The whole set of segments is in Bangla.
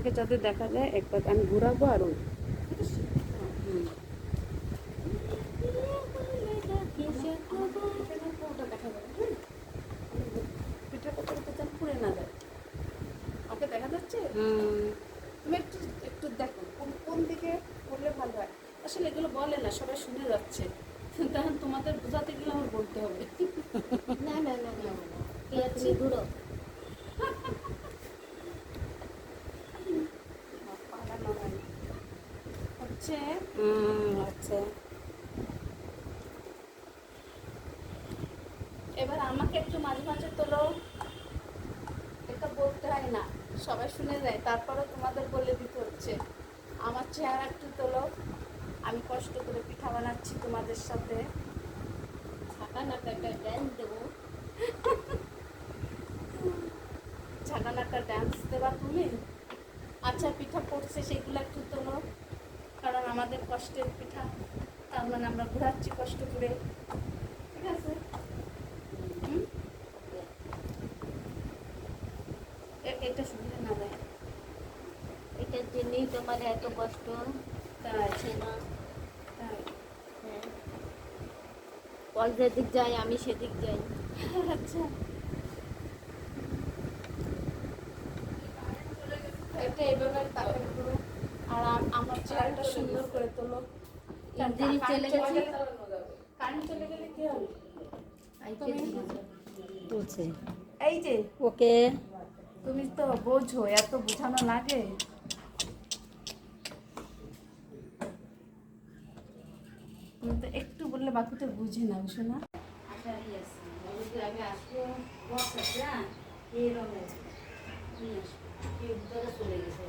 আমাকে যাতে দেখা যায় একবার আমি ঘুরাবো আর ওই পিঠা করতে করতে যেন পুড়ে না যায়। ওকে দেখা যাচ্ছে? তুমি একটু একটু দেখো কোন কোন দিকে করলে ভালো হয়। আসলে এগুলো বলে না, সবাই শুনে যাচ্ছে, তখন তোমাদের বোঝাতে গেলে আমার বলতে হবে। না না না না তুমি ঘুরো। হচ্ছে আচ্ছা, এবার আমাকে একটু মাঝে মাঝে তোলো, এটা বলতে হয় না, সবাই শুনে যায়, তারপরে তোমাদের বলে দিতে হচ্ছে। আমার চেহারা একটু তোলো, আমি কষ্ট করে পিঠা বানাচ্ছি তোমাদের সাথে। ছাকা নাকা একটা ড্যান্স দেবো। ঝাঁকানাকা ডান্স দেবা তুমি? আচ্ছা, পিঠা পড়ছে সেগুলো একটু তোলো, কারণ আমাদের কষ্টের পিঠা, তার মানে আমরা ঘোরাচ্ছি কষ্ট করে, ঠিক আছে? এটা সুবিধা না দেয়, এটার জন্যই তোমার এত কষ্ট আছে না। তাই হ্যাঁ, বল যেদিক যাই আমি সেদিক যাই। আচ্ছা, এটা এইভাবে তাকাই করো, আর আমার চেহারাটা সুন্দর করে তোলো। ইঞ্জিন চলে গেছে। কারেন্ট চলে গেলে কি হবে? তুলছে এই যে ওকে। তুমি তো বোঝো, এত বোঝানো লাগে। তুমি তো একটু বললে বাকি তো বুঝি না, বুঝো না? চলে গেছে।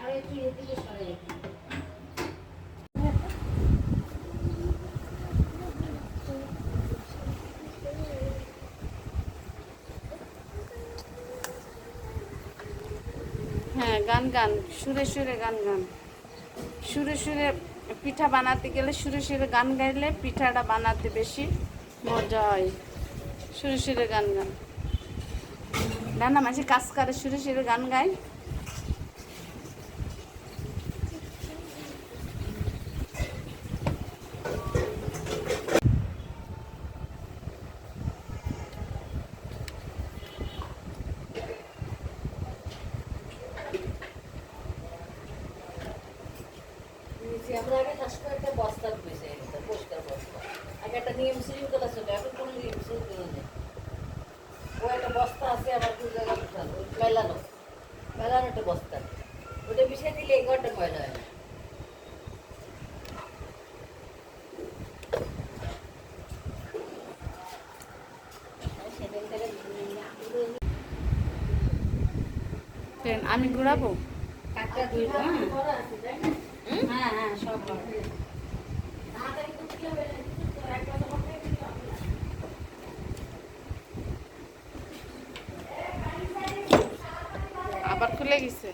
আর একটু এদিকে সরে রেখে হ্যাঁ, গান গান, সুরে সুরে গান গান, সুরে সুরে পিঠা বানাতে গেলে সুরে সুরে গান গাইলে পিঠাটা বানাতে বেশি মজা হয়। সুরে সুরে গান গান, না না, মাঝে কাজ করে সুরে সুরে গান গায়। আমরা আগে চাষ করে একটা বস্তা পেয়েছে, পরিষ্কার বস্তা। আগে একটা নিয়ম শৃঙ্খলা ছিল, এখন কোনো নিয়ম শৃঙ্খলা নেই। ও একটা বস্তা আছে আমার দু জায়গায় উঠানো, মেলানো মেলানো একটা বস্তা, ওটা মিশিয়ে দিলে 1 ঘন্টা ময়লা হয় না। আমি ঘুরাবো। কাকটা দুই হ্যাঁ হ্যাঁ সব আবার খুলে গেছে।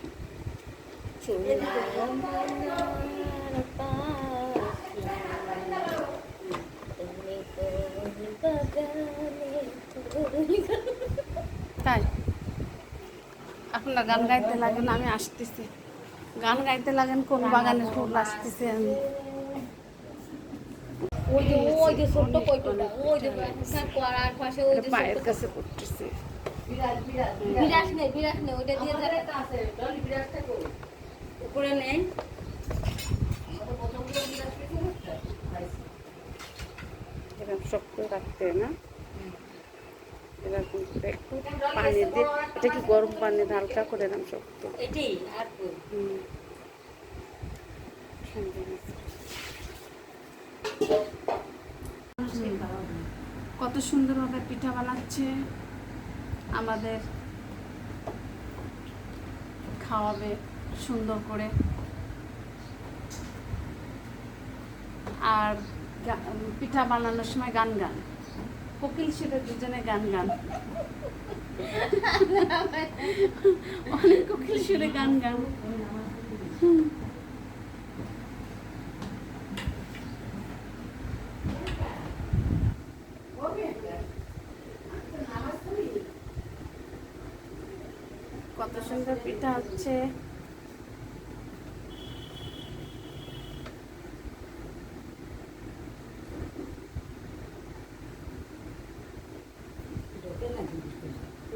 তাই আপনার গান গাইতে লাগেন, আমি আসতেছি। গান গাইতে লাগেন, কোন বাগানের ফুল আসতেছে। ওই যে ছোট্ট কইটোটা, ওই যে করার পাশে ওই যে পায়ের কাছে পড়তেছে। বিরাট নেই ওইটা দিয়ে উপরে নেই। এরকম শক্ত রাখতে না, এরকম করে একটু পানি দিয়ে, এটা কি গরম পানি হালকা করে এরকম শক্ত। এটাই আর কত সুন্দরভাবে পিঠা বানাচ্ছে, আমাদের খাওয়াবে সুন্দর করে। আর পিঠা বানানোর সময় গান গান, কোকিল সুরে দুজনে গান গান, অনেক কোকিল সুরে গান গান। কত সুন্দর পিঠা হচ্ছে।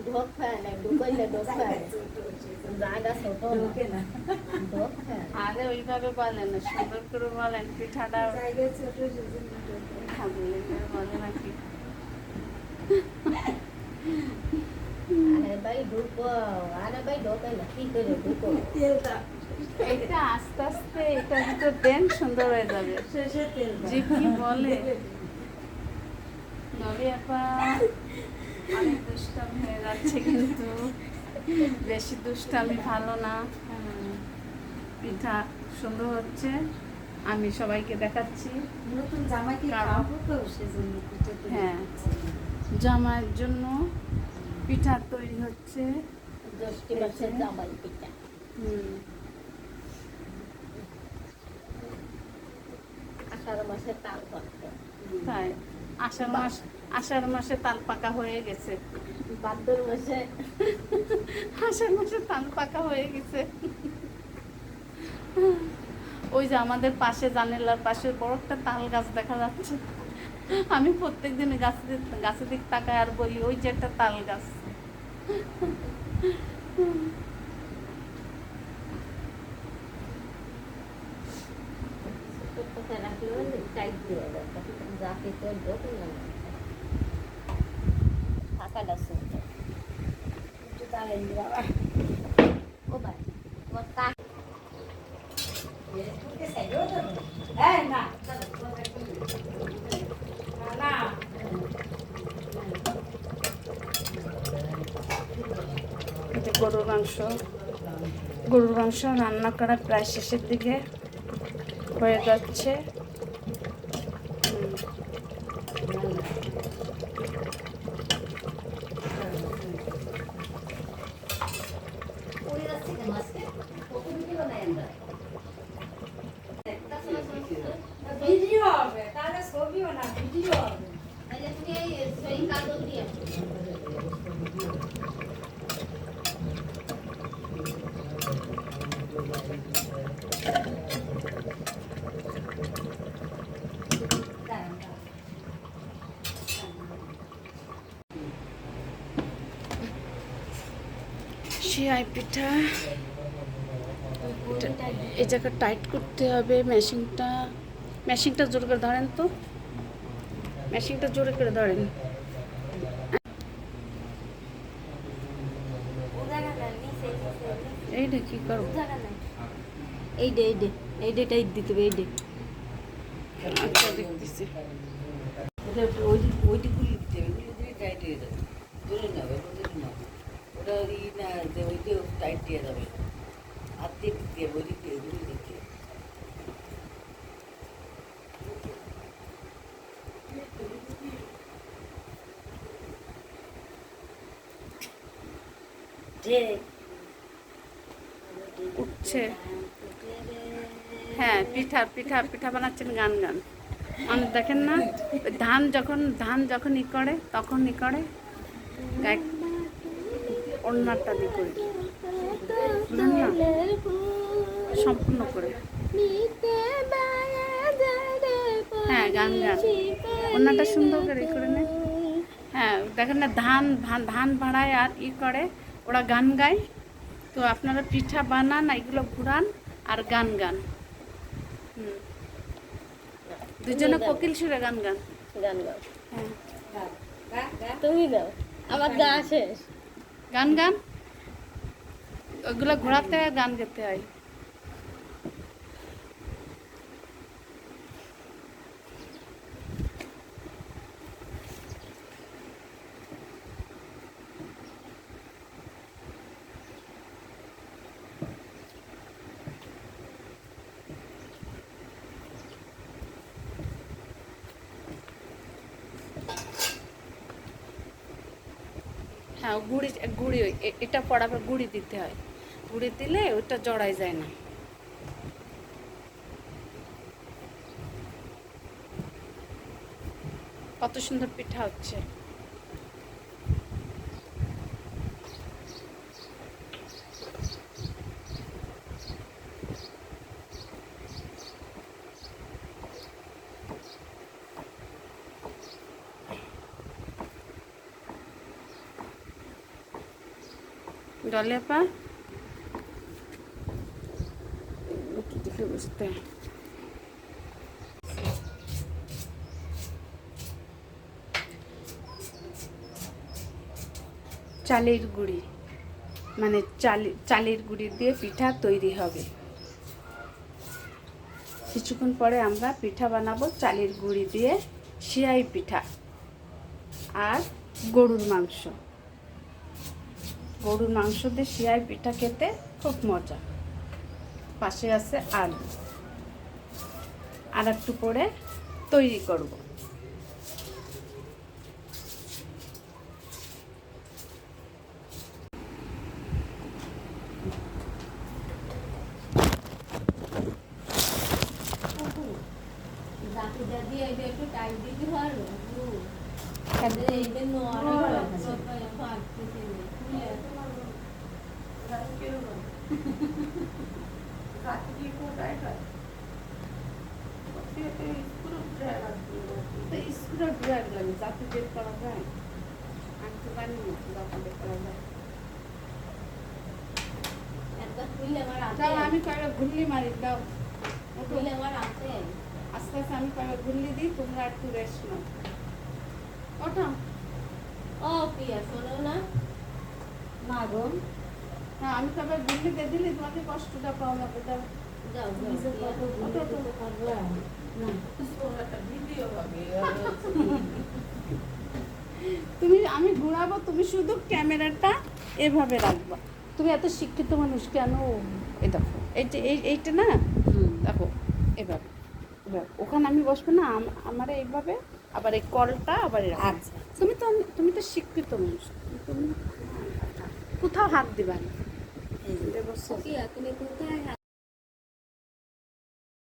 ঢোক খায় না, ঢুকাইলে ঢোক খায়, জায়গা ছোট না, ঢোক খায়। আরে ওইভাবে বলেন না, সুন্দর করে বলেন পিঠাটা বলে নাকি। আরে ভাই ঢুকো, আরে ভাই ঢোকাই না, কি করে ঢুকো? এটা আস্তে আস্তে এটা ভিতর দেন, সুন্দর হয়ে যাবে। জি কি বলে নবী আপা, অনেক দুষ্টামি হয়ে যাচ্ছে কিন্তু বেশি দুষ্টামি ভালো না। পিঠা সুন্দর হচ্ছে, আমি সবাইকে দেখাচ্ছি। নতুন জামাইকে খাওয়াবো তো সেজন্য পিঠা তৈরি হ্যাঁ, করছি। জামাইয়ের জন্য পিঠা তৈরি হচ্ছে। জ্যৈষ্ঠী মাসের জামাই পিঠা। হুম, আষাঢ় মাসে তাল পাকবে, তাই আষাঢ় মাসে তাল পাকা হয়ে গেছে। ভাদ্র মাসে আষাঢ় মাসে তাল পাকা হয়ে গেছে। ওই যে আমাদের পাশে জানালার পাশে বড় একটা তাল গাছ দেখা যাচ্ছে। আমি প্রত্যেকদিন গাছের দিক তাকায় আর বলি ওই যে একটা তাল গাছ। কোথায় রাখলেও টাইট দিয়ে যাবে, যাকে তোর ঢোকে না ফাঁকাটা শুনতে। একটু তালাই দিই বাবা। ও ভাই তোমার তা এই না, না, এটা গরুর মাংস রান্না করা প্রায় শেষের দিকে হয়ে যাচ্ছে। উড়ে যাচ্ছে কেন আজকে? কখন কি বানাই আমরা? ভিডিও হবে, তাহলে ছবিও না, ভিডিও হবে। তাহলে তুমি সেই কাগজ দিয়ে সেমাই পিঠা এই জায়গা টাইট করতে হবে। মেশিনটা জোর করে ধরেন তো, মেশিনটা জোরে করে ধরেন। এইটা কি করবো? এইটা টাইট দিতে হবে, এইটা আচ্ছা দেখতেছি। ওইটি গুলি দিতে হবে, গুলি দিলে টাইট হয়ে যাবে, ধরে নেবে না, ওটা ই না যে ওইটা টাইট দিয়ে যাবে, হাত দিয়ে দিতে হবে, ওই দিক দিয়ে গুলি দিতে হবে। উঠছে। হ্যাঁ, পিঠা বানাচ্ছেন গান মানে দেখেন না, ওই ধান যখন ই করে তখন ই করে অন্যটা দিয়ে করে বুঝলেন না, সম্পূর্ণ করে। হ্যাঁ, গান অন্যটা সুন্দর করে ই করে নেয়। হ্যাঁ, দেখেন না, ধান ভাড়ায় আর ই করে, ওরা গান গায়। তো আপনারা পিঠা বানান, এগুলো ঘুরান আর গান দুজনে কোকিল সুরে গান গান গাও, হ্যাঁ, তুমি গাও, আমার গা শেষ। গান ওগুলো ঘোরাতে হয়, গান গাইতে হয়। হ্যাঁ, গুড়ি এটা পড়াবে, গুড়ি দিতে হয়। গুড়ি দিলে ওইটা জড়াই যায় না। কত সুন্দর পিঠা হচ্ছে। ডলে আপা একটু দেখে বুঝতে চালের গুঁড়ি মানে চালের গুঁড়ি দিয়ে পিঠা তৈরি হবে। কিছুক্ষণ পরে আমরা পিঠা বানাবো চালের গুঁড়ি দিয়ে, সিয়াই পিঠা আর গরুর মাংস। গরুর মাংস দিয়ে সিয়াই পিঠা খেতে খুব মজা। পাশে আছে আলু। আর একটু পরে তৈরি করব। দাদি এইটা একটু টাইট দিতে পারো এইটা আমি কয়েকটা ঘুরলি মারি দাও। আমার আছে আস্তে আস্তে আমি কয়েকটা ঘুরলি দিই, তোমরা একটু রেস্ট নাও। ওটা ও পিয়া শোনো না না গো, হ্যাঁ, আমি কয়েকটা ঘুরলি দিয়ে দিলে তোমাকে কষ্টটা পাওয়া যাবে। দাও যাও তুমি, আমি ঘুরাবো, তুমি শুধু ক্যামেরাটা এভাবে রাখবা। তুমি এত শিক্ষিত মানুষ কেন? এই দেখো, এইটা না, দেখো এভাবে এভাবে ওখানে আমি বসবো না, আমার এইভাবে, আবার এই কলটা আবার এরকম। আচ্ছা। তুমি তো শিক্ষিত মানুষ, তুমি কোথাও হাত দিবা না। পিয়া তুমি কোথায়